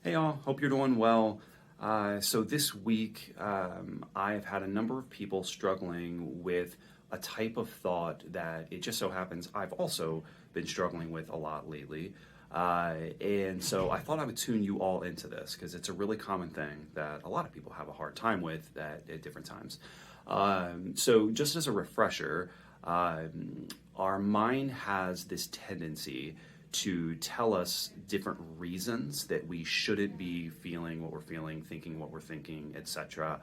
Hey all, hope you're doing well. So this week, I have had a number of people struggling with a type of thought that it just so happens I've also been struggling with a lot lately. And so I thought I would tune you all into this because it's a really common thing that a lot of people have a hard time with at different times. So just as a refresher, our mind has this tendency to tell us different reasons that we shouldn't be feeling what we're feeling, thinking what we're thinking, etc.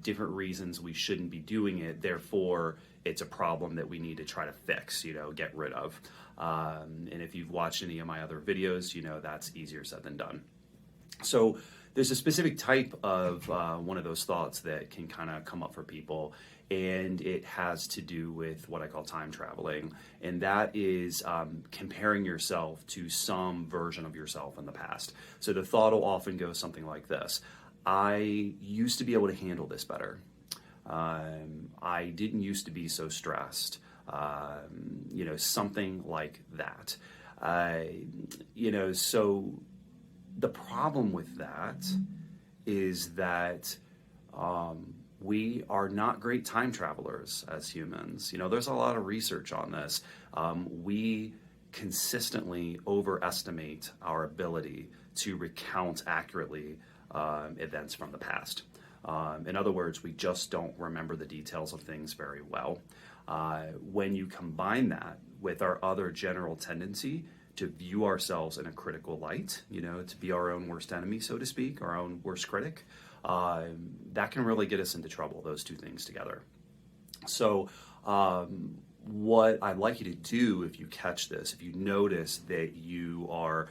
Different reasons we shouldn't be doing it. Therefore, it's a problem that we need to try to fix, get rid of. And if you've watched any of my other videos, that's easier said than done. So there's a specific type of one of those thoughts that can kind of come up for people, and it has to do with what I call time traveling, and that is comparing yourself to some version of yourself in the past. So the thought will often go something like this: I used to be able to handle this better. I didn't used to be so stressed. Something like that. So the problem with that is that we are not great time travelers as humans. There's a lot of research on this. We consistently overestimate our ability to recount accurately events from the past. In other words, we just don't remember the details of things very well. When you combine that with our other general tendency to view ourselves in a critical light, to be our own worst enemy, so to speak, our own worst critic, that can really get us into trouble, those two things together. So what I'd like you to do, if you catch this, if you notice that you are,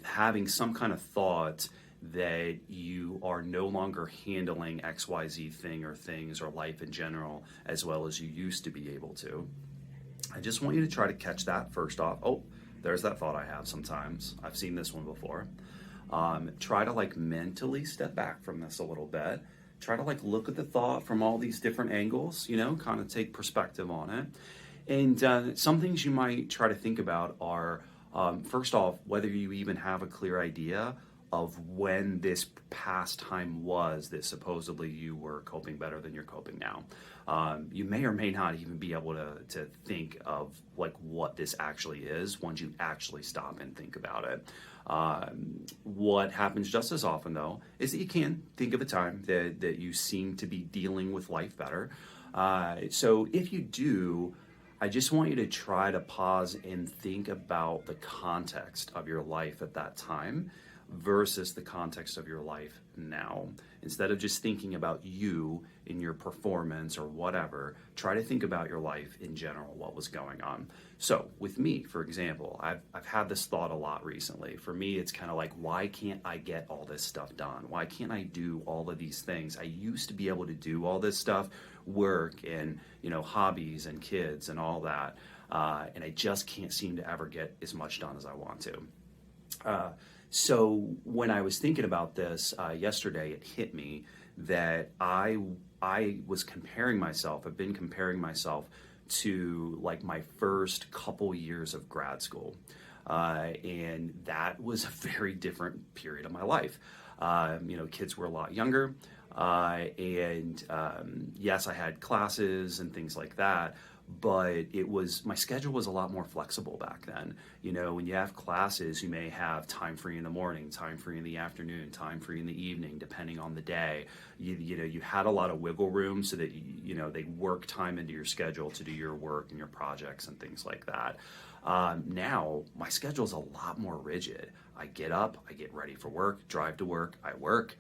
having some kind of thought that you are no longer handling XYZ thing or things or life in general as well as you used to be able to, I just want you to try to catch that first off. Oh, there's that thought I have sometimes. I've seen this one before. Try to mentally step back from this a little bit. Try to look at the thought from all these different angles, kind of take perspective on it. And some things you might try to think about are, first off, whether you even have a clear idea of when this past time was that supposedly you were coping better than you're coping now. You may or may not even be able to think of what this actually is once you actually stop and think about it. What happens just as often though is that you can think of a time that you seem to be dealing with life better. So if you do, I just want you to try to pause and think about the context of your life at that time versus the context of your life now. Instead of just thinking about you in your performance or whatever, try to think about your life in general, what was going on. So with me, for example, I've had this thought a lot recently. For me, it's kind of why can't I get all this stuff done? Why can't I do all of these things? I used to be able to do all this stuff, work and, hobbies and kids and all that. And I just can't seem to ever get as much done as I want to. So when I was thinking about this yesterday, it hit me that I was comparing myself, I've been comparing myself to my first couple years of grad school. And that was a very different period of my life. Kids were a lot younger. And yes, I had classes and things like that, but my schedule was a lot more flexible back then. When you have classes, you may have time free in the morning, time free in the afternoon, time free in the evening, depending on the day. You had a lot of wiggle room so that, they work time into your schedule to do your work and your projects and things like that. Now, my schedule is a lot more rigid. I get up, I get ready for work, drive to work, I work,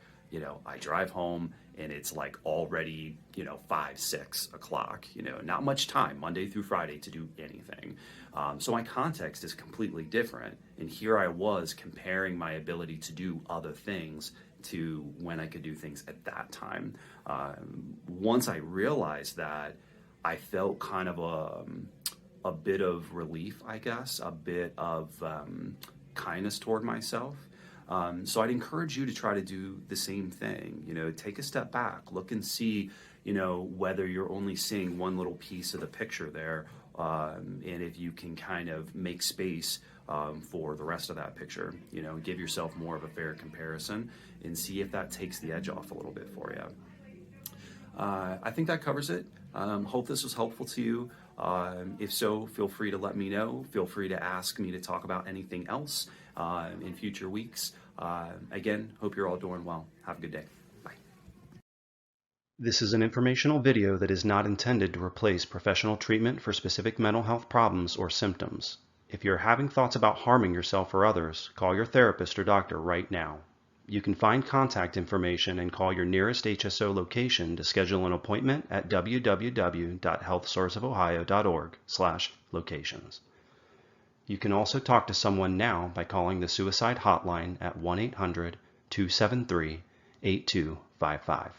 I drive home, and it's already, 5, 6 o'clock, not much time Monday through Friday to do anything. So my context is completely different. And here I was comparing my ability to do other things to when I could do things at that time. Once I realized that, I felt kind of a bit of relief, I guess, a bit of kindness toward myself. So I'd encourage you to try to do the same thing. Take a step back, look and see, whether you're only seeing one little piece of the picture there, and if you can kind of make space for the rest of that picture. You know, give yourself more of a fair comparison and see if that takes the edge off a little bit for you. I think that covers it. Hope this was helpful to you. If so, feel free to let me know. Feel free to ask me to talk about anything else in future weeks. Again, hope you're all doing well. Have a good day. Bye. This is an informational video that is not intended to replace professional treatment for specific mental health problems or symptoms. If you're having thoughts about harming yourself or others, call your therapist or doctor right now. You can find contact information and call your nearest HSO location to schedule an appointment at www.healthsourceofohio.org/locations. You can also talk to someone now by calling the suicide hotline at 1-800-273-8255.